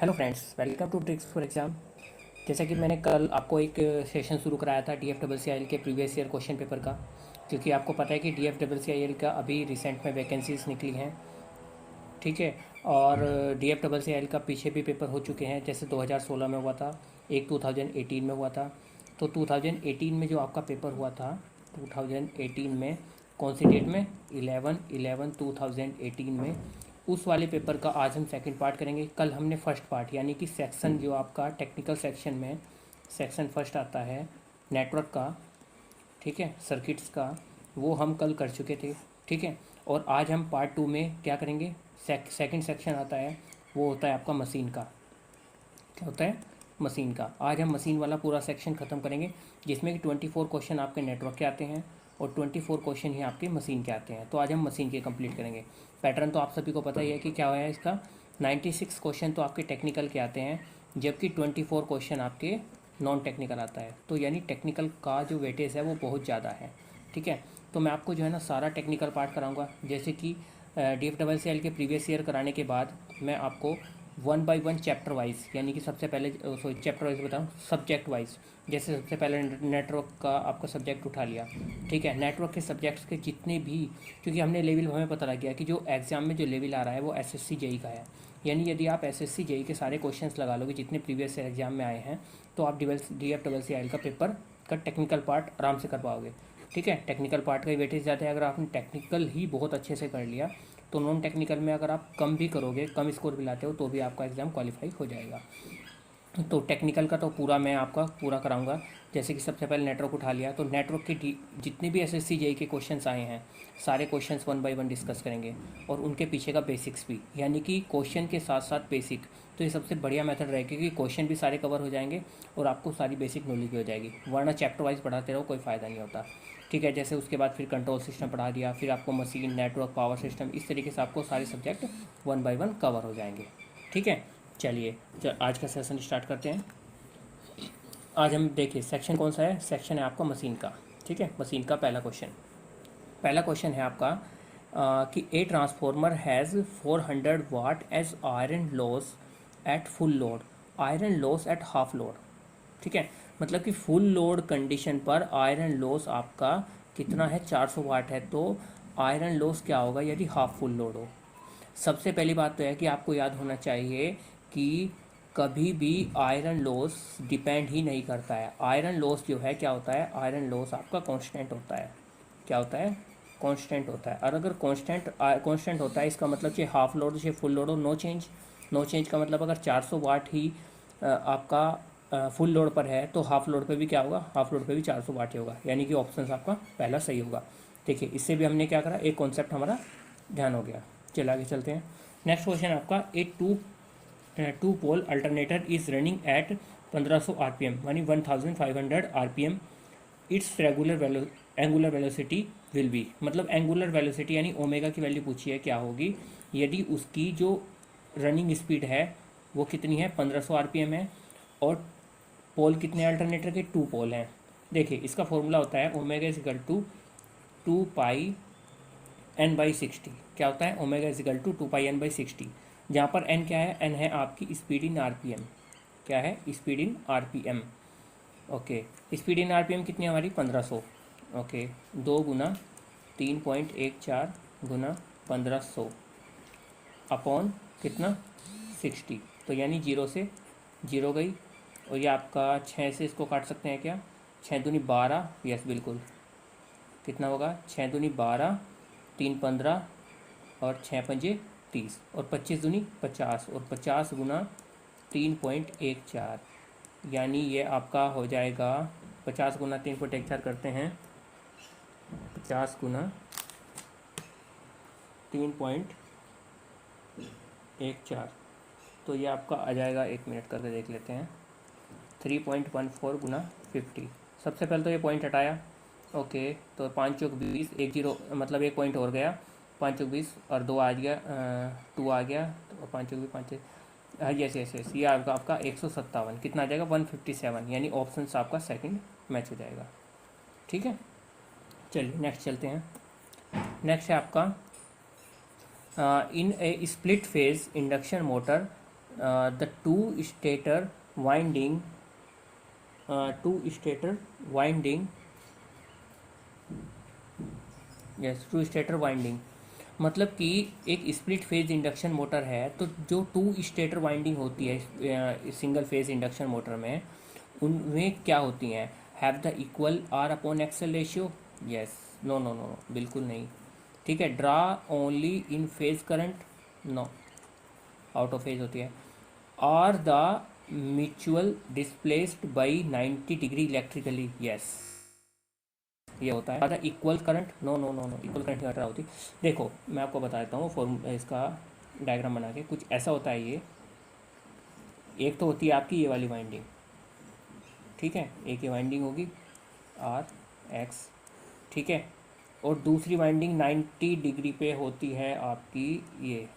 Hello friends, welcome to tricks for exam. जैसा कि मैंने कल आपको एक सेशन शुरू कराया था DFCCIL के प्रीवियस ईयर क्वेश्चन पेपर का, क्योंकि आपको पता है कि DFCCIL का अभी रिसेंट में वैकेंसीज निकली हैं। ठीक है। और DFCCIL का पीछे भी पेपर हो चुके हैं, जैसे 2016 में हुआ था, एक 2018 में हुआ था। तो 2018 में जो आपका पेपर हुआ था, 2018 में कौन सी डेट में, 11/11/2018 में, उस वाले पेपर का आज हम सेकंड पार्ट करेंगे। कल हमने फर्स्ट पार्ट यानी कि सेक्शन जो आपका टेक्निकल सेक्शन में सेक्शन फर्स्ट आता है नेटवर्क का, ठीक है, सर्किट्स का, वो हम कल कर चुके थे। ठीक है। और आज हम पार्ट 2 में क्या करेंगे, सेकंड सेक्शन आता है, वो होता है आपका मशीन का। क्या होता है, मशीन का। आज हम मशीन वाला पूरा सेक्शन ख़त्म करेंगे, जिसमें कि 24 क्वेश्चन आपके नेटवर्क के आते हैं और 24 क्वेश्चन ही आपके मशीन के आते हैं। तो आज हम मशीन के कंप्लीट करेंगे। पैटर्न तो आप सभी को पता ही है कि क्या है इसका। 96 क्वेश्चन तो आपके टेक्निकल के आते हैं, जबकि 24 क्वेश्चन आपके नॉन टेक्निकल आता है। तो यानी टेक्निकल का जो वेटेज है वो बहुत ज़्यादा है। ठीक है। तो मैं आपको जो है ना सारा टेक्निकल पार्ट कराऊंगा। जैसे कि DFCCIL के प्रीवियस ईयर कराने के बाद मैं आपको 1 बाय 1 चैप्टर वाइज, यानी कि सबसे पहले चैप्टर वाइज बताऊँ, सब्जेक्ट वाइज। जैसे सबसे पहले नेटवर्क का आपका सब्जेक्ट उठा लिया। ठीक है। नेटवर्क के सब्जेक्ट्स के जितने भी, क्योंकि हमने लेवल हमें पता लग गया कि जो एग्ज़ाम में जो लेवल आ रहा है वो SSC JEE का है। यानी यदि आप SSC JEE के सारे क्वेश्चंस लगा लोगे जितने प्रीवियस एग्जाम में आए हैं, तो आप DFCCIL का पेपर का टेक्निकल पार्ट आराम से कर पाओगे। ठीक है। टेक्निकल पार्ट का ही वेटेज ज़्यादा है। अगर आपने टेक्निकल ही बहुत अच्छे से कर लिया, तो नॉन टेक्निकल में अगर आप कम भी करोगे, कम स्कोर भी लाते हो, तो भी आपका एग्ज़ाम क्वालिफाई हो जाएगा। तो टेक्निकल का तो पूरा मैं आपका पूरा कराऊंगा। जैसे कि सबसे पहले नेटवर्क उठा लिया, तो नेटवर्क के जितने भी SSC JEE के क्वेश्चंस आए हैं, सारे क्वेश्चंस 1 बाय 1 डिस्कस करेंगे, और उनके पीछे का बेसिक्स भी, यानी कि क्वेश्चन के साथ साथ बेसिक। तो ये सबसे बढ़िया मेथड रहेगा, क्योंकि क्वेश्चन भी सारे कवर हो जाएंगे और आपको सारी बेसिक नॉलेज भी हो जाएगी। वरना चैप्टर वाइज पढ़ाते रहो, कोई फ़ायदा नहीं होता। ठीक है। जैसे उसके बाद फिर कंट्रोल सिस्टम पढ़ा दिया, फिर आपको मशीन, नेटवर्क, पावर सिस्टम, इस तरीके से आपको सारे सब्जेक्ट 1 बाय 1 कवर हो जाएंगे। ठीक है। चलिए आज का सेशन स्टार्ट करते हैं। आज हम देखिए सेक्शन कौन सा है, सेक्शन है आपका मशीन का। ठीक है। मशीन का पहला क्वेश्चन है आपका कि a transformer has 400 watt as iron loss at full load, iron loss at half load. ठीक है। मतलब कि फुल लोड कंडीशन पर आयरन लॉस आपका कितना है, 400 वाट है। तो आयरन लॉस क्या होगा यदि हाफ फुल लोड हो। सबसे पहली बात तो है कि आपको याद होना चाहिए कि कभी भी आयरन लॉस डिपेंड ही नहीं करता है। आयरन लॉस जो है क्या होता है, आयरन लॉस आपका कांस्टेंट होता है। क्या होता है, कांस्टेंट होता है। और अगर कांस्टेंट होता है, इसका मतलब चाहे हाफ लोड चाहे फुल लोड हो, नो चेंज। नो चेंज का मतलब अगर 400 वाट ही आपका फुल लोड पर है, तो हाफ लोड पे भी क्या होगा, हाफ लोड पे भी 400 वाट ही होगा। यानी कि ऑप्शन आपका पहला सही होगा। देखिए इससे भी हमने क्या करा, एक कॉन्सेप्ट हमारा ध्यान हो गया। चलिए आगे चलते हैं। नेक्स्ट क्वेश्चन आपका, a two pole alternator is running at 1500 RPM, यानी 1500 RPM। Its regular angular velocity will be, मतलब एंगुलर वेलोसिटी यानी ओमेगा की वैल्यू पूछी है क्या होगी यदि उसकी जो रनिंग स्पीड है वो कितनी है, 1500 RPM है, और पोल कितने अल्टरनेटर के, 2 पोल हैं। देखिए इसका फॉर्मूला होता है omega is equal to 2πn/60। क्या होता है, omega is equal to 2πn/60, जहाँ पर n क्या है, n है आपकी स्पीड इन RPM। क्या है, speed in RPM। Okay. Speed in RPM कितनी है हमारी, 1500। ओके। 2 गुना 3.14 गुना 1500 अपॉन कितना, 60। तो यानी 0 से 0 गई, और ये आपका 6 से इसको काट सकते हैं क्या, 6 दूनी 12, यस बिल्कुल। कितना होगा, 6 दूनी 12, 3 15, और 6 पंजे 30, और 25 दूनी 50, और 50 गुना 3.14, यानी ये आपका हो जाएगा 50 गुना 3.14 करते हैं, 50 गुना 3.14, तो ये आपका आ जाएगा, 1 मिनट करके देख लेते हैं, 3.14 गुना 50। सबसे पहले तो ये पॉइंट हटाया। ओके। तो 5 चौक 20, 1 0 मतलब 1 पॉइंट और गया, 5 चौक 20 और 2 आ गया, 2 आ गया, तो 5 चौक 5, यस यस यस, ये आपका 157, कितना आ जाएगा, 157, यानी ऑप्शन आपका सेकंड मैच हो जाएगा। ठीक है। चलिए नेक्स्ट चलते हैं। नेक्स्ट है आपका in a split phase induction motor the two stator winding yes two stator winding, मतलब कि एक स्प्लिट फेज इंडक्शन मोटर है तो जो टू स्टेटर वाइंडिंग होती है सिंगल फेज इंडक्शन मोटर में, उनमें क्या होती हैं, have the equal R upon X ratio. Yes, no no no, बिल्कुल नहीं। ठीक है, draw only in phase current, no, out of phase होती है। Are the mutual displaced by 90 degree electrically, yes, ये होता है। अगर equal current, no no no no, equal current की मात्रा होती। देखो मैं आपको बता देता हूँ फॉर्म इसका डायग्राम बना के, कुछ ऐसा होता है ये। एक तो होती है आपकी ये वाली वाइंडिंग, ठीक है, एक ये वाइंडिंग होगी आर एक्स, ठीक है, और दूसरी वाइंडिंग 90 डिग्री पे होती है आपकी ये,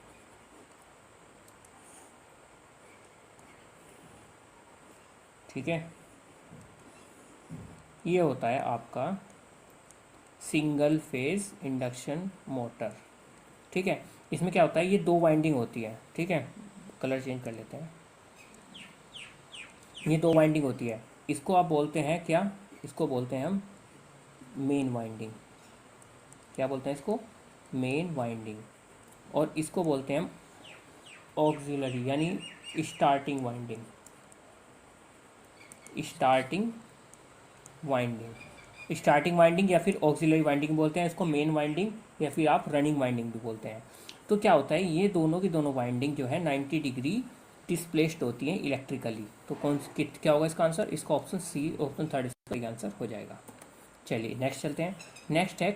ठीक है, ये होता है आपका सिंगल फेज इंडक्शन मोटर। ठीक है, इसमें क्या होता है, ये दो वाइंडिंग होती है, ठीक है, कलर चेंज कर लेते हैं, ये दो वाइंडिंग होती है, इसको आप बोलते हैं क्या, इसको बोलते हैं हम मेन वाइंडिंग। क्या बोलते हैं इसको, मेन वाइंडिंग। और इसको बोलते हैं हम ऑक्सिलरी यानी starting winding, starting winding, starting winding या फिर ऑक्सिलरी वाइंडिंग बोलते हैं इसको, मेन वाइंडिंग या फिर आप रनिंग वाइंडिंग भी बोलते हैं। तो क्या होता है, ये दोनों की दोनों वाइंडिंग जो है 90 डिग्री डिस्प्लेस्ड होती हैं इलेक्ट्रिकली। तो क्या होगा इसका आंसर, इसका ऑप्शन सी, ऑप्शन थर्ड इसका आंसर हो जाएगा। चलिए नेक्स्ट चलते हैं। नेक्स्ट है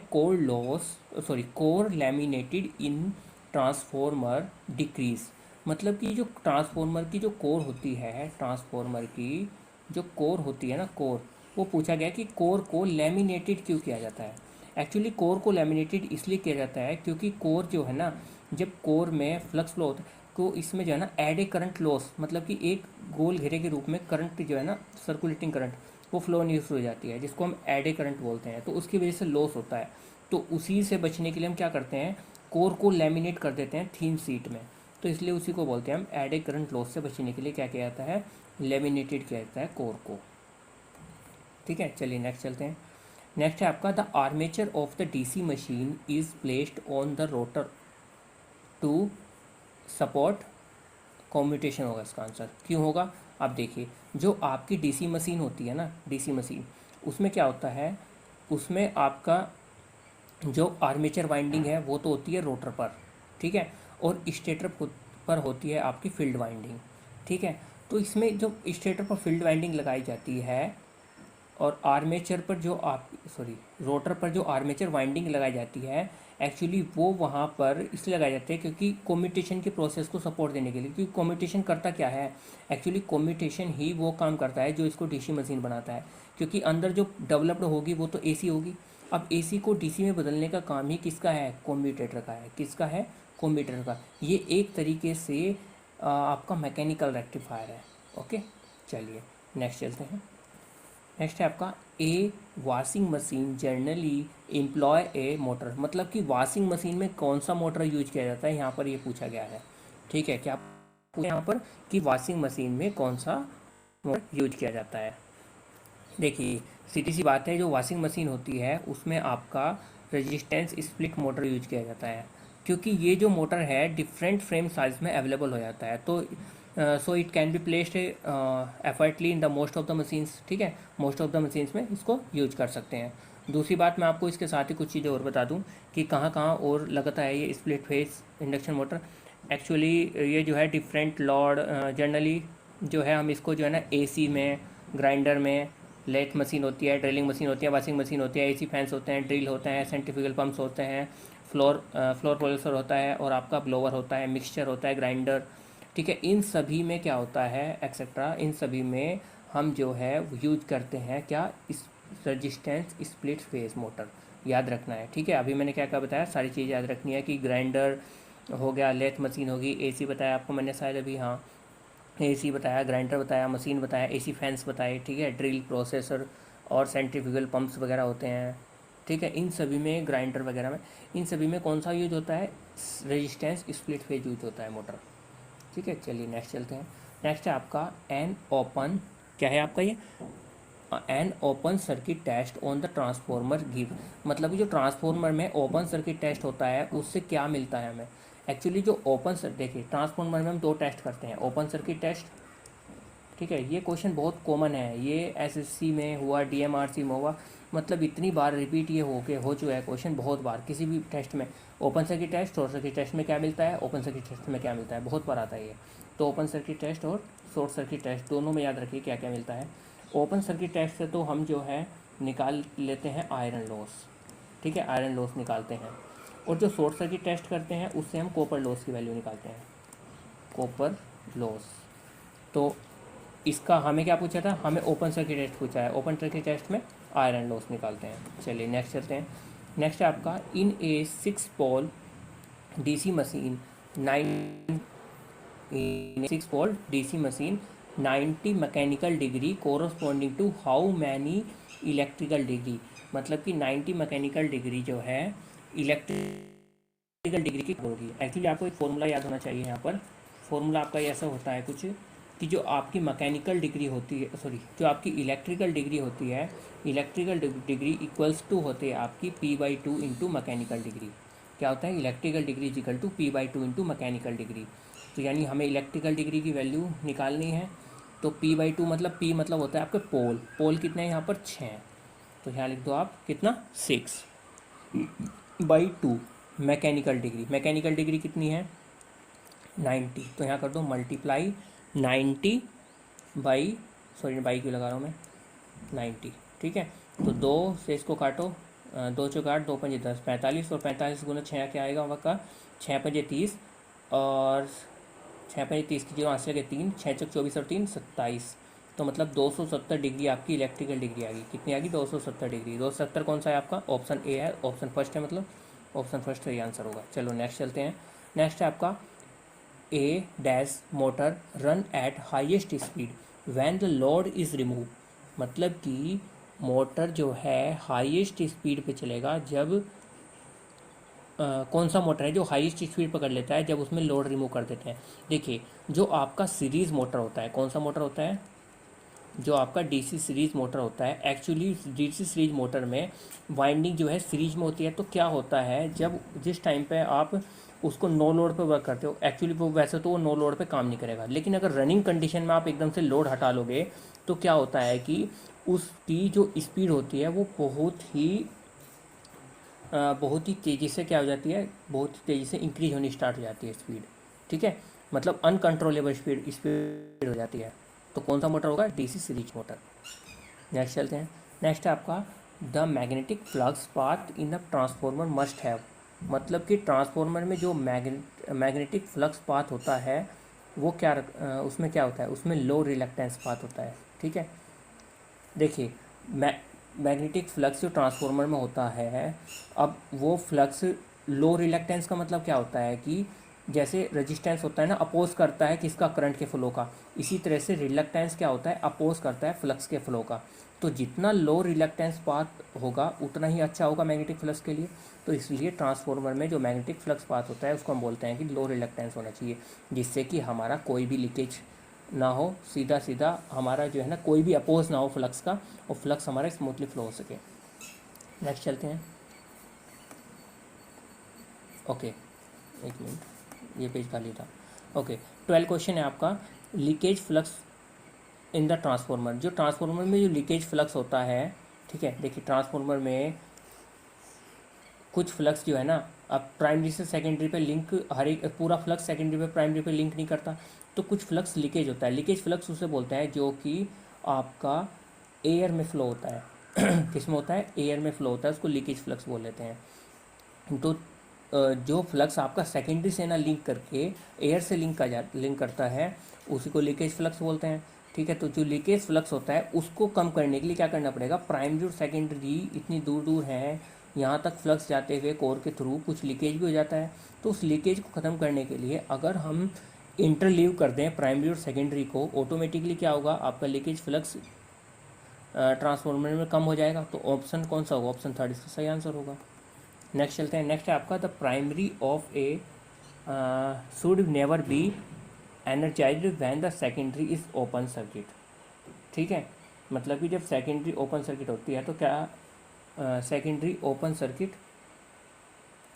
core laminated in transformer decrease, मतलब कि जो ट्रांसफॉर्मर की जो कोर होती है, ट्रांसफॉर्मर की जो कोर होती है ना, कोर, वो पूछा गया कि कोर को लैमिनेटेड क्यों किया जाता है। एक्चुअली कोर को लैमिनेटेड इसलिए किया जाता है क्योंकि कोर जो है ना, जब कोर में फ्लक्स फ्लो होता है तो इसमें जो है ना एड करंट लॉस, मतलब कि एक गोल घेरे के रूप में करंट जो है ना, सर्कुलेटिंग करंट, वो फ्लो नहीं शुरू हो जाती है, जिसको हम एड करंट बोलते हैं, तो उसकी वजह से लॉस होता है। तो उसी से बचने के लिए हम क्या करते हैं, कोर को लैमिनेट कर देते हैं थीन सीट में, तो इसलिए उसी को बोलते हैं हम एड करंट लॉस से बचने के लिए क्या किया जाता है, लेमिनेटेड किया जाता है कोर को। ठीक है, चलिए नेक्स्ट चलते हैं। नेक्स्ट है आपका the armature of the DC machine is placed on the rotor to support commutation, होगा इसका आंसर। क्यों होगा, आप देखिए, जो आपकी डीसी मशीन होती है ना, डीसी मशीन, उसमें क्या होता है, उसमें आपका जो आर्मेचर वाइंडिंग है वो तो होती है रोटर पर, ठीक है, और स्टेटर पर होती है आपकी फील्ड वाइंडिंग, ठीक है। तो इसमें जो स्टेटर पर फील्ड वाइंडिंग लगाई जाती है और आर्मेचर पर जो आप सॉरी रोटर पर जो आर्मेचर वाइंडिंग लगाई जाती है, एक्चुअली वो वहाँ पर इसलिए लगाए जाते हैं क्योंकि कम्यूटेशन के प्रोसेस को सपोर्ट देने के लिए। क्योंकि कम्यूटेशन करता क्या है, एक्चुअली कम्यूटेशन ही वो काम करता है जो इसको डीसी मशीन बनाता है, क्योंकि अंदर जो डेवलप्ड होगी वो तो एसी होगी। अब एसी को डीसी में बदलने का काम ही किसका है, कम्यूटेटर का है। किसका है, कम्यूटेटर का। ये एक तरीके से आपका मैकेनिकल रेक्टिफायर है। ओके, चलिए नेक्स्ट चलते हैं। नेक्स्ट है आपका ए वॉशिंग मशीन जनरली एम्प्लॉय ए मोटर, मतलब कि वॉशिंग मशीन में कौन सा मोटर यूज किया जाता है, यहाँ पर ये पूछा गया है। ठीक है, क्या यहाँ पर कि वॉशिंग मशीन में कौन सा मोटर यूज किया जाता है। देखिए सीधी सी बात है, जो वॉशिंग मशीन होती है उसमें आपका रेजिस्टेंस स्प्लिट मोटर यूज किया जाता है, क्योंकि ये जो मोटर है डिफरेंट फ्रेम साइज में अवेलेबल हो जाता है। तो so it can be placed effortly in the most of the machines. ठीक है, मोस्ट ऑफ द मशीन्स में इसको यूज कर सकते हैं। दूसरी बात, मैं आपको इसके साथ ही कुछ चीज़ें और बता दूं कि कहाँ कहाँ और लगता है ये split phase induction motor. Actually ये जो है डिफरेंट लॉर्ड जनरली जो है हम इसको जो है ना एसी में, ग्राइंडर में, लेथ मशीन होती है, ड्रिलिंग मशीन होती है, वॉशिंग मशीन होती है, एसी फैंस होते हैं, ड्रिल होते हैं, सेंट्रीफ्यूगल पंप्स होते हैं, फ्लोर प्रोसेसर होता है, और आपका ब्लोअर होता है, मिक्सचर होता है, ग्राइंडर। ठीक है, इन सभी में क्या होता है एक्सेट्रा, इन सभी में हम जो है यूज करते हैं क्या, इस रजिस्टेंस स्प्लिट फेज मोटर। याद रखना है, ठीक है। अभी मैंने क्या क्या बताया, सारी चीज़ याद रखनी है कि ग्राइंडर हो गया, लेथ मशीन होगी, एसी बताया आपको मैंने शायद अभी, हाँ एसी बताया, ग्राइंडर बताया, मशीन बताया, एसी फैंस बताए, ठीक है, ड्रिल, प्रोसेसर और सेंट्रीफ्यूगल पंप्स वगैरह होते हैं। ठीक है, इन सभी में, ग्राइंडर वगैरह में, इन सभी में कौन सा यूज होता है, रेजिस्टेंस स्प्लिट फेज यूज होता है मोटर। ठीक है, चलिए नेक्स्ट चलते हैं। नेक्स्ट है आपका एन ओपन, क्या है आपका ये, an open circuit test on the transformer give, मतलब जो ट्रांसफॉर्मर में ओपन सर्किट टेस्ट होता है उससे क्या मिलता है हमें। एक्चुअली जो ओपन देखिए ट्रांसफॉर्मर में हम दो टेस्ट करते हैं, ओपन सर्किट टेस्ट, ठीक है, ये क्वेश्चन बहुत कॉमन है, ये एसएससी में हुआ, डीएमआरसी में हुआ, मतलब इतनी बार रिपीट ये हो चुका है क्वेश्चन बहुत बार, किसी भी टेस्ट में open circuit test, short circuit test में क्या मिलता है, ओपन सर्किट टेस्ट में क्या मिलता है, बहुत बार आता है ये। तो ओपन सर्किट टेस्ट और शॉर्ट सर्किट टेस्ट दोनों में याद रखिए क्या क्या मिलता है। ओपन सर्किट टेस्ट से तो हम जो है निकाल लेते हैं आयरन लॉस, ठीक है, आयरन लॉस निकालते हैं, और जो शॉर्ट सर्किट टेस्ट करते हैं उससे हम कॉपर लॉस की वैल्यू निकालते हैं, कॉपर लॉस। तो इसका हमें क्या पूछा था, हमें ओपन सर्किट टेस्ट पूछा है, ओपन सर्किट टेस्ट में आयरन लॉस निकालते हैं। चलिए नेक्स्ट चलते हैं। नेक्स्ट है आपका in a 6 pole DC machine 6 pole DC machine 90 mechanical degree corresponding to how many electrical degree, मतलब कि 90 मैकेनिकल डिग्री जो है इलेक्ट्रिकल डिग्री की होगी। एक्चुअली आपको एक फॉर्मूला याद होना चाहिए यहाँ पर, फॉर्मूला आपका ऐसा होता है कुछ कि जो आपकी मैकेनिकल डिग्री होती है, सॉरी जो आपकी इलेक्ट्रिकल डिग्री होती है, इलेक्ट्रिकल डिग्री इक्वल्स टू होते हैं आपकी P/2 इंटू मैकेनिकल डिग्री। क्या होता है, electrical degree is equal to P/2 into mechanical degree. तो यानी हमें इलेक्ट्रिकल डिग्री की वैल्यू निकालनी है, तो P/2 मतलब P मतलब होता है आपके पोल, पोल कितने हैं यहाँ पर 6, तो यहाँ लिख दो आप कितना 6/2 मैकेनिकल डिग्री, मैकेनिकल डिग्री कितनी है 90, तो यहाँ कर दो मल्टीप्लाई 90 बाई, सॉरी बाई क्यों लगा रहा हूँ मैं, 90, ठीक है। तो 2 से इसको काटो, 2 चौक 8, 2 पंजे 10, 45, और 45 गुना 6 क्या आएगा वहाँ का, 6 पंजे 30, और 6 पंजे 30 की 0 आंसर लगे 3, 6 चौक 24 और 3 27, तो मतलब 270 डिग्री आपकी इलेक्ट्रिकल डिग्री आ गई, कितनी आ गई 270 डिग्री। 270 कौन सा है आपका, ऑप्शन ए है, ऑप्शन फर्स्ट है, मतलब ऑप्शन फर्स्ट है ये आंसर होगा। चलो नेक्स्ट चलते हैं। नेक्स्ट है आपका a dash motor run at highest speed when the load is remove, मतलब कि मोटर जो है हाईएस्ट स्पीड पे चलेगा जब कौन सा मोटर है जो हाईएस्ट स्पीड पकड़ लेता है जब उसमें लोड रिमूव कर देते हैं। देखिए जो आपका सीरीज़ मोटर होता है, कौन सा मोटर होता है, जो आपका डीसी सीरीज़ मोटर होता है, एक्चुअली डीसी सीरीज़ मोटर में वाइंडिंग जो है सीरीज में होती है। तो क्या होता है, जब जिस टाइम पे आप उसको नो लोड पे वर्क करते हो, एक्चुअली वो वैसे तो वो नो लोड पे काम नहीं करेगा, लेकिन अगर रनिंग कंडीशन में आप एकदम से लोड हटा लोगे तो क्या होता है कि उसकी जो स्पीड होती है वो बहुत ही तेज़ी से क्या हो जाती है, बहुत ही तेज़ी से इंक्रीज होनी स्टार्ट हो जाती है स्पीड, ठीक है, मतलब अनकंट्रोलेबल स्पीड हो जाती है। तो कौन सा मोटर होगा, डीसी सीरीज मोटर। नेक्स्ट चलते हैं। नेक्स्ट है आपका the magnetic flux path in the transformer must have, मतलब कि ट्रांसफॉर्मर में जो मैग्नेटिक फ्लक्स पाथ होता है वो क्या उसमें क्या होता है, उसमें लो रिलक्टेंस पाथ होता है, ठीक है। देखिए मैग्नेटिक फ्लक्स जो ट्रांसफॉर्मर में होता है, अब वो फ्लक्स लो रिलक्टेंस का मतलब क्या होता है कि जैसे रेजिस्टेंस होता है ना, अपोज करता है किसका, करंट के फ्लो का, इसी तरह से रिलक्टेंस क्या होता है, अपोज करता है फ्लक्स के फ्लो का। तो जितना लो रिलक्टेंस पाथ होगा उतना ही अच्छा होगा मैग्नेटिक फ्लक्स के लिए। तो इसलिए ट्रांसफॉर्मर में जो मैग्नेटिक फ्लक्स पाथ होता है उसको हम बोलते हैं कि लो रिलक्टेंस होना चाहिए, जिससे कि हमारा कोई भी लीकेज ना हो, सीधा सीधा हमारा जो है ना कोई भी अपोज ना हो फ्लक्स का, और फ्लक्स हमारा स्मूथली फ्लो हो सके। नेक्स्ट चलते हैं। ओके एक मिनट, ये पेज खाली था। ओके 12 क्वेश्चन है आपका, leakage flux in the transformer, जो ट्रांसफॉर्मर में जो लीकेज फ्लक्स होता है, ठीक है। देखिए ट्रांसफॉर्मर में कुछ फ्लक्स जो है ना, अब प्राइमरी से सेकेंडरी पे लिंक, हर एक पूरा फ्लक्स सेकेंडरी पे प्राइमरी पे लिंक नहीं करता, तो कुछ फ्लक्स लीकेज होता है। लीकेज फ्लक्स उसे बोलते हैं जो कि आपका एयर में फ़्लो होता है किस में होता है, एयर में फ़्लो होता है, उसको लीकेज फ्लक्स बोल लेते हैं। तो जो फ्लक्स आपका सेकेंडरी से ना लिंक करके एयर से लिंक करता है उसी को लीकेज फ्लक्स बोलते हैं, ठीक है। तो जो लीकेज फ्लक्स होता है उसको कम करने के लिए क्या करना पड़ेगा, प्राइमरी और सेकेंडरी इतनी दूर दूर हैं, यहाँ तक फ्लक्स जाते हुए कोर के थ्रू कुछ लीकेज भी हो जाता है। तो उस लीकेज को ख़त्म करने के लिए अगर हम इंटरलीव कर दें प्राइमरी और सेकेंडरी को, ऑटोमेटिकली क्या होगा, आपका लीकेज फ्लक्स ट्रांसफॉर्मर में कम हो जाएगा। तो ऑप्शन कौन सा होगा, ऑप्शन थर्ड इसका सही आंसर होगा। नेक्स्ट चलते हैं। नेक्स्ट है आपका the primary of A should never be energised when the secondary is open circuit. ठीक है, मतलब कि जब सेकेंडरी ओपन सर्किट होती है तो क्या सेकेंडरी ओपन सर्किट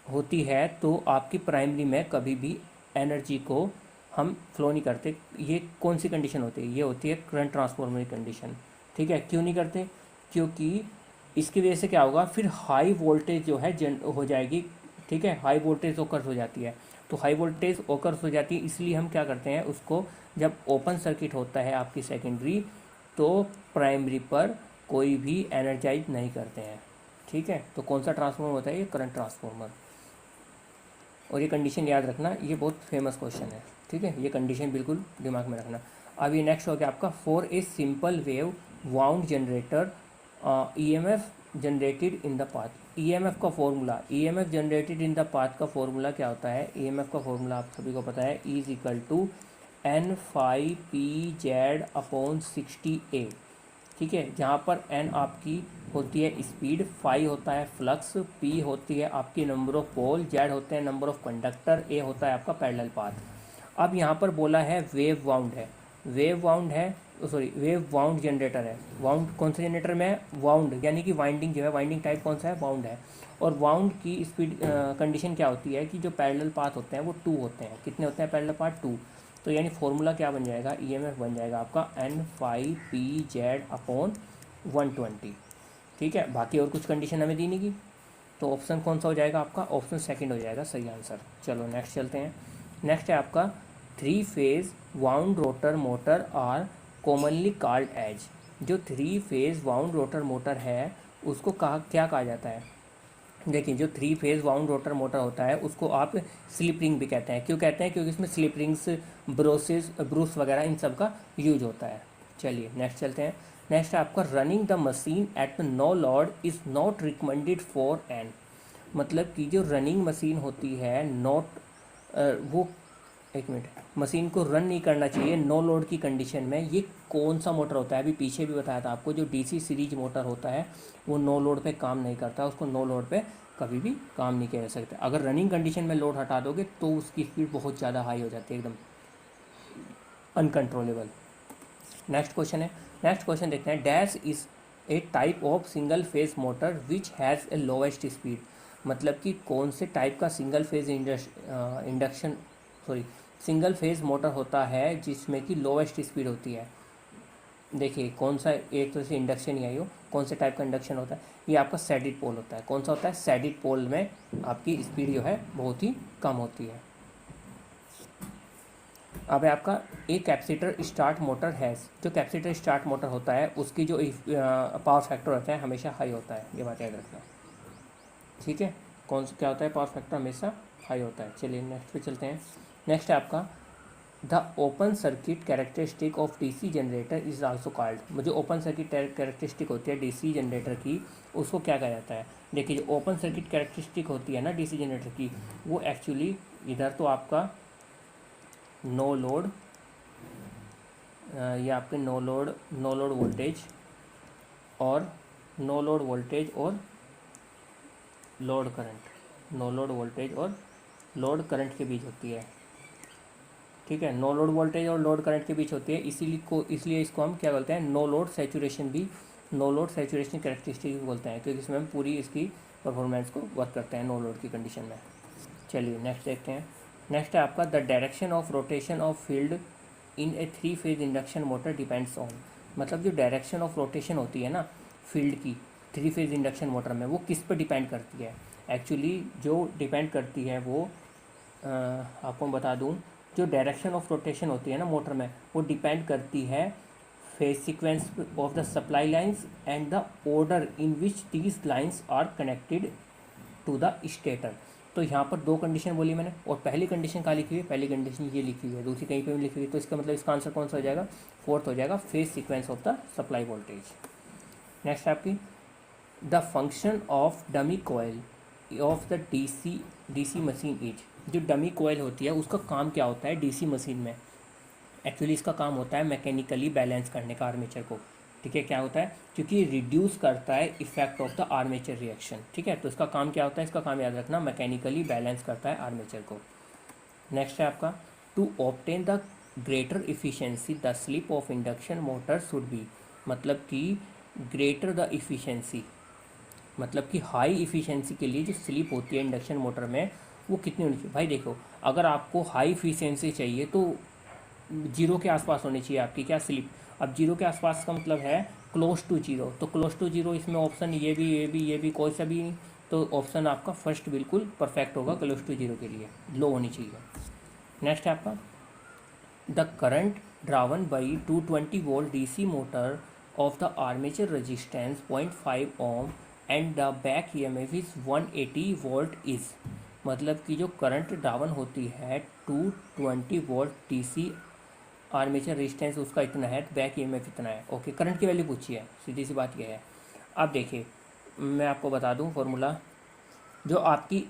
होती है तो आपकी प्राइमरी में कभी भी एनर्जी को हम फ्लो नहीं करते। ये कौन सी कंडीशन होती है? ये होती है करंट ट्रांसफॉर्मर की कंडीशन। ठीक है, क्यों नहीं करते? क्योंकि इसकी वजह से क्या होगा, फिर हाई वोल्टेज जो है जन हो जाएगी। ठीक है, हाई वोल्टेज ओकर्स हो जाती है। तो हाई वोल्टेज ओकर्स हो जाती है, इसलिए हम क्या करते हैं उसको, जब ओपन सर्किट होता है आपकी सेकेंडरी, तो प्राइमरी पर कोई भी एनर्जाइज नहीं करते हैं। ठीक है, तो कौन सा ट्रांसफॉर्मर होता है? ये करंट ट्रांसफॉर्मर। और ये कंडीशन याद रखना, ये बहुत फेमस क्वेश्चन है। ठीक है, ये कंडीशन बिल्कुल दिमाग में रखना। अब ये नेक्स्ट हो गया आपका, for a simple wave wound generator EMF generated in the path. EMF का formula, EMF generated in the path का फॉर्मूला क्या होता है? ईएमएफ का फॉर्मूला आप सभी को पता है, E is equal to N∅P/60A। ठीक है, जहाँ पर N आपकी होती है स्पीड, फाई होता है फ्लक्स, P होती है आपकी नंबर ऑफ पोल, Z होते हैं नंबर ऑफ कंडक्टर, A होता है आपका पैरेलल पाथ। अब यहाँ पर बोला है वेव वाउंड है, वेव वाउंड है, सॉरी वेव वाउंड जनरेटर है। वाउंड कौन से जनरेटर में है? वाउंड, यानी कि वाइंडिंग जो है, वाइंडिंग टाइप कौन सा है? वाउंड है। और वाउंड की स्पीड कंडीशन क्या होती है कि जो पैरेलल पाथ होते हैं वो 2 होते हैं। कितने होते हैं पैरेलल पाथ? 2। तो यानी फॉर्मूला क्या बन जाएगा? ईएमएफ बन जाएगा आपका N∅P/120। ठीक है, बाकी और कुछ कंडीशन हमें दी नहीं की, तो ऑप्शन कौन सा हो जाएगा आपका? ऑप्शन सेकंड हो जाएगा सही आंसर। चलो नेक्स्ट चलते हैं। नेक्स्ट है आपका, 3 phase wound rotor motor are commonly called as. जो 3 फेज वाउंड रोटर मोटर है उसको क्या कहा जाता है? देखिए, जो 3 फेज वाउंड रोटर मोटर होता है उसको आप स्लिप रिंग भी कहते हैं। क्यों कहते हैं? क्योंकि इसमें स्लिप रिंग्स, ब्रूस वगैरह इन सब का यूज होता है। चलिए नेक्स्ट चलते हैं। नेक्स्ट है आपका, running the machine at no load is not recommended for an. मतलब कि जो रनिंग मशीन होती है, नॉट वो, एक मिनट, मशीन को रन नहीं करना चाहिए नो लोड की कंडीशन में। ये कौन सा मोटर होता है? अभी पीछे भी बताया था आपको, जो डीसी सीरीज मोटर होता है वो नो लोड पे काम नहीं करता, उसको नो लोड पे कभी भी काम नहीं किया जा सकता। अगर रनिंग कंडीशन में लोड हटा दोगे तो उसकी स्पीड बहुत ज़्यादा हाई हो जाती है, एकदम अनकंट्रोलेबल। नेक्स्ट क्वेश्चन है, नेक्स्ट क्वेश्चन देखते हैं। Dash is a type of single phase motor which has a lowest speed. मतलब कि कौन से टाइप का single phase induction sorry single phase motor होता है जिसमें कि लोवेस्ट स्पीड होती है? देखिए कौन सा, एक तो से इंडक्शन ही आई हो, कौन से टाइप का इंडक्शन होता है? ये आपका सैडिड पोल होता है। कौन सा होता है? सैडिड पोल में आपकी स्पीड जो है बहुत ही कम होती है। अब है आपका, एक कैपेसिटर स्टार्ट मोटर है। जो कैपेसिटर स्टार्ट मोटर होता है उसकी जो पावर फैक्टर होता है हमेशा हाई होता है, ये बात याद रखना। ठीक है, कौन सा क्या होता है? पावर फैक्टर हमेशा हाई होता है। चलिए नेक्स्ट पे चलते हैं। नेक्स्ट है आपका, the open circuit characteristic of DC generator is also called. मुझे ओपन सर्किट कैरेक्टरिस्टिक होती है डीसी जनरेटर की, उसको क्या कहा जाता है? देखिए, जो ओपन सर्किट कैरेक्टरिस्टिक होती है ना डीसी जनरेटर की, वो एक्चुअली इधर तो आपका नो लोड, ये आपके नो लोड वोल्टेज और नो लोड वोल्टेज और load current, no load voltage और लोड करंट के बीच होती है। ठीक है, नो लोड वोल्टेज और लोड करंट के बीच होती है, इसलिए इसको हम क्या बोलते हैं? नो लोड सैचुरेशन भी, नो लोड सैचुरेशन कैरेक्टरिस्टिक भी बोलते हैं, क्योंकि इसमें हम पूरी इसकी परफॉर्मेंस को वर्क करते हैं नो लोड की कंडीशन में। चलिए नेक्स्ट देखते हैं। नेक्स्ट है आपका, the direction of rotation of field in A 3 phase induction motor depends on. मतलब जो डायरेक्शन ऑफ रोटेशन होती है ना फील्ड की 3 फेज इंडक्शन मोटर में, वो किस पर डिपेंड करती है? एक्चुअली जो डिपेंड करती है वो आपको बता दूं, जो डायरेक्शन ऑफ रोटेशन होती है ना मोटर में, वो डिपेंड करती है phase sequence of the supply lines and the order in which these lines are connected to the stator. तो यहाँ पर 2 कंडीशन बोली मैंने, और पहली कंडीशन कहाँ लिखी हुई है? पहली कंडीशन ये लिखी हुई है, दूसरी कहीं पे भी लिखी हुई है। तो इसका मतलब इसका आंसर कौन सा हो जाएगा? 4th हो जाएगा, phase sequence of the supply voltage. Next आपकी, the function of dummy coil of the DC machine is. जो डमी कोयल होती है उसका काम क्या होता है डीसी मशीन में? एक्चुअली इसका काम होता है मैकेनिकली बैलेंस करने का आर्मेचर को। ठीक है, क्या होता है? क्योंकि रिड्यूस करता है effect of the armature reaction. ठीक है, तो इसका काम क्या होता है? इसका काम याद रखना, मैकेनिकली बैलेंस करता है आर्मेचर को। नेक्स्ट है आपका, to obtain the greater efficiency the slip of induction motor should be, मतलब कि ग्रेटर द इफ़िशेंसी, मतलब कि हाई इफ़िशेंसी के लिए जो स्लिप होती है इंडक्शन मोटर में वो कितनी होनी चाहिए। भाई देखो, अगर आपको हाई इफ़िशेंसी चाहिए तो जीरो के आसपास होनी चाहिए आपकी क्या स्लिप। अब जीरो के आसपास का मतलब है क्लोज टू जीरो, तो क्लोज टू जीरो इसमें ऑप्शन ये भी कोई सा भी नहीं, तो ऑप्शन आपका फर्स्ट बिल्कुल परफेक्ट होगा क्लोज टू जीरो के लिए, लो होनी चाहिए। नेक्स्ट है आपका the current drawn by 220 volt DC motor of the armature resistance 0.5 ohm and the back EMF is 180 volt is, मतलब कि जो करंट ड्रावन होती है 220 वोल्ट डीसी आर्मेचर रेजिस्टेंस उसका इतना है, बैक ईएमएफ इतना है। ओके, करंट की वैल्यू पूछी है, सीधी सी बात यह है। अब देखिए मैं आपको बता दूं फॉर्मूला, जो आपकी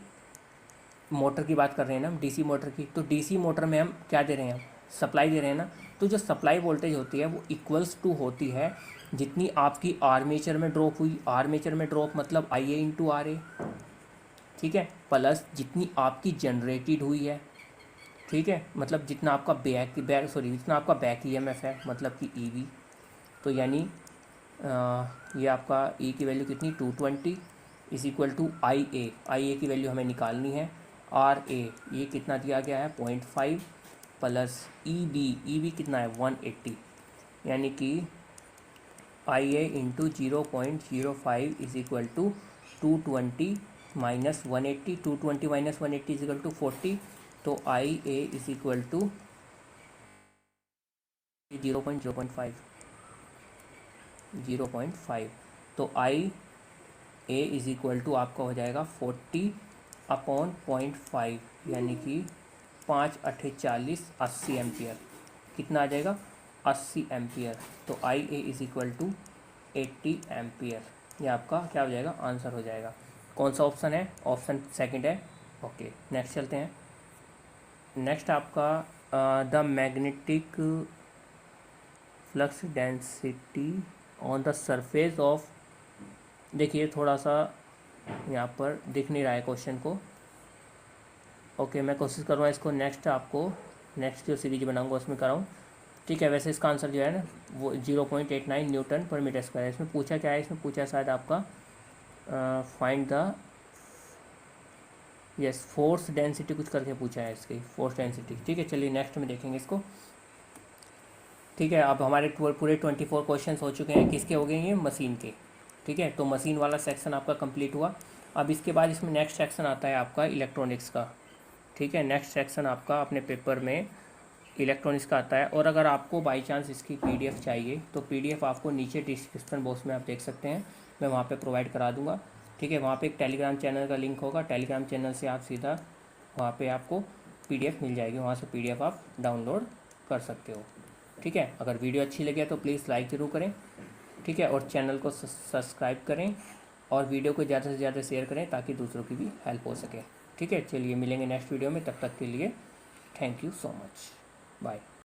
मोटर की बात कर रहे हैं ना हम, डीसी मोटर की, तो डीसी मोटर में हम क्या दे रहे हैं, हम सप्लाई दे रहे हैं ना, तो जो सप्लाई वोल्टेज होती है वो इक्वल्स टू होती है जितनी आपकी आर्मेचर में ड्रॉप हुई, आर्मेचर में ड्रॉप मतलब आई ए इंटू आर ए, ठीक है, प्लस जितनी आपकी जनरेटेड हुई है, ठीक है, मतलब जितना आपका जितना आपका बैक ईएमएफ है मतलब कि ईवी, तो यानी ये आपका ई की वैल्यू कितनी 220 इज इक्वल टू आई ए की वैल्यू हमें निकालनी है, आर ए ये कितना दिया गया है 0.5 प्लस ई बी कितना है 180, यानी कि I A into 0.05 is equal to 220 minus 180, 220 minus 180 is equal to 40, तो I A is equal to 0.5, तो I A is equal to आपका हो जाएगा 40 अपॉन 0.5, यानी कि 5 अट्ठे 40 80 एम्पियर, कितना आ जाएगा 80 एम्पियर, तो I A is equal to 80 ampere, ये आपका क्या हो जाएगा आंसर हो जाएगा। कौन सा ऑप्शन है, ऑप्शन सेकंड है। ओके नेक्स्ट चलते हैं। नेक्स्ट आपका the magnetic flux density on the surface of, देखिए थोड़ा सा यहाँ पर दिख नहीं रहा है क्वेश्चन को। ओके मैं कोशिश कर रहा हूँ इसको नेक्स्ट आपको नेक्स्ट जो सीरीज बनाऊंगा उसमें कराऊँ, ठीक है। वैसे इसका आंसर जो है ना वो 0.89 न्यूटन पर मीटर स्क्वायर है। इसमें पूछा क्या है, इसमें पूछा है शायद आपका find the yes force density कुछ करके पूछा है इसकी, फोर्स डेंसिटी, ठीक है। चलिए नेक्स्ट में देखेंगे इसको, ठीक है। अब हमारे पूरे 24 क्वेश्चन हो चुके हैं, किसके हो गए ये मशीन के, ठीक है। तो मशीन वाला सेक्शन आपका कंप्लीट हुआ। अब इसके बाद इसमें नेक्स्ट सेक्शन आता है आपका इलेक्ट्रॉनिक्स का, ठीक है। नेक्स्ट सेक्शन आपका अपने पेपर में इलेक्ट्रॉनिक्स का आता है। और अगर आपको बाई चांस इसकी पीडीएफ चाहिए तो पीडीएफ आपको नीचे डिस्क्रिप्शन बॉक्स में आप देख सकते हैं, मैं वहाँ पे प्रोवाइड करा दूँगा, ठीक है। वहाँ पे एक टेलीग्राम चैनल का लिंक होगा, टेलीग्राम चैनल से आप सीधा वहाँ पे आपको पीडीएफ मिल जाएगी, वहाँ से पीडीएफ आप डाउनलोड कर सकते हो, ठीक है। अगर वीडियो अच्छी लगे तो प्लीज़ लाइक ज़रूर करें, ठीक है, और चैनल को सब्सक्राइब करें और वीडियो को ज़्यादा से ज़्यादा शेयर करें ताकि दूसरों की भी हेल्प हो सके, ठीक है। चलिए मिलेंगे नेक्स्ट वीडियो में, तब तक के लिए thank you so much, bye.